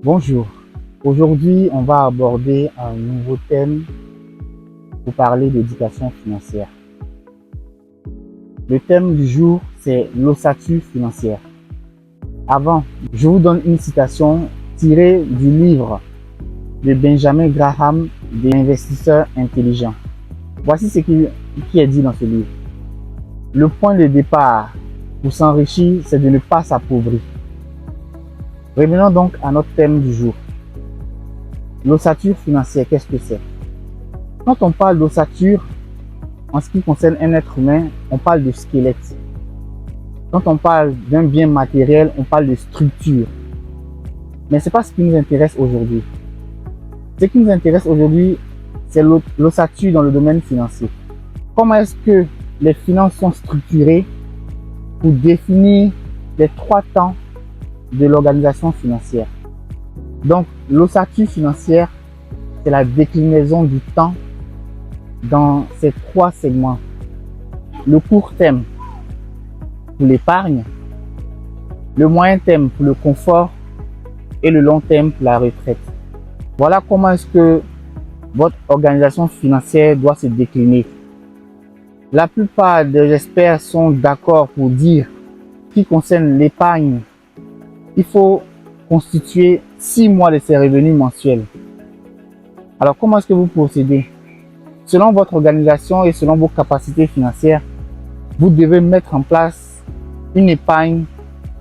Bonjour, aujourd'hui on va aborder un nouveau thème pour parler d'éducation financière. Le thème du jour c'est l'ossature financière. Avant, je vous donne une citation tirée du livre de Benjamin Graham des investisseurs intelligents. Voici ce qui est dit dans ce livre. Le point de départ pour s'enrichir, c'est de ne pas s'appauvrir. Revenons donc à notre thème du jour. L'ossature financière, qu'est-ce que c'est? Quand on parle d'ossature, en ce qui concerne un être humain, on parle de squelette. Quand on parle d'un bien matériel, on parle de structure. Mais ce n'est pas ce qui nous intéresse aujourd'hui. Ce qui nous intéresse aujourd'hui, c'est l'ossature dans le domaine financier. Comment est-ce que les finances sont structurées pour définir les 3 temps de l'organisation financière? Donc, l'ossature financière, c'est la déclinaison du temps dans ces 3 segments. Le court terme pour l'épargne, le moyen terme pour le confort et le long terme pour la retraite. Voilà comment est-ce que votre organisation financière doit se décliner. La plupart des experts sont d'accord pour dire qu'il concerne l'épargne, il faut constituer 6 mois de ses revenus mensuels. Alors, comment est-ce que vous procédez? Selon votre organisation et selon vos capacités financières, vous devez mettre en place une épargne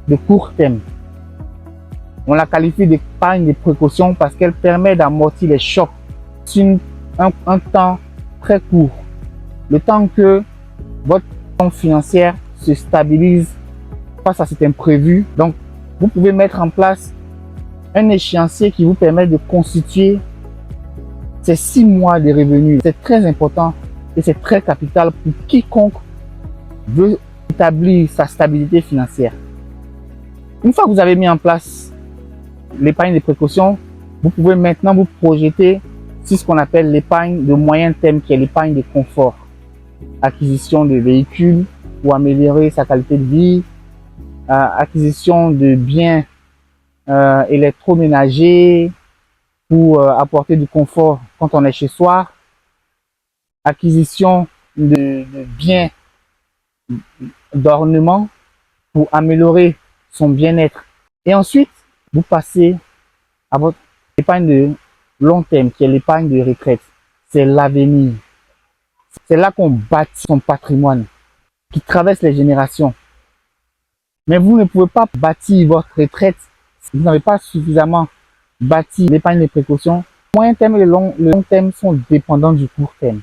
de court terme. On la qualifie d'épargne de précaution parce qu'elle permet d'amortir les chocs sur un temps très court. Le temps que votre situation financière se stabilise face à cet imprévu. Donc, vous pouvez mettre en place un échéancier qui vous permet de constituer ces 6 mois de revenus. C'est très important et c'est très capital pour quiconque veut établir sa stabilité financière. Une fois que vous avez mis en place l'épargne de précaution, vous pouvez maintenant vous projeter sur ce qu'on appelle l'épargne de moyen terme, qui est l'épargne de confort. Acquisition de véhicules pour améliorer sa qualité de vie, acquisition de biens électroménagers pour apporter du confort quand on est chez soi, acquisition de biens d'ornement pour améliorer son bien-être. Et ensuite, vous passez à votre épargne de long terme, qui est l'épargne de retraite. C'est l'avenir. C'est là qu'on bâtit son patrimoine, qui traverse les générations. Mais vous ne pouvez pas bâtir votre retraite si vous n'avez pas suffisamment bâti l'épargne de précaution. Le moyen terme et le long terme sont dépendants du court terme.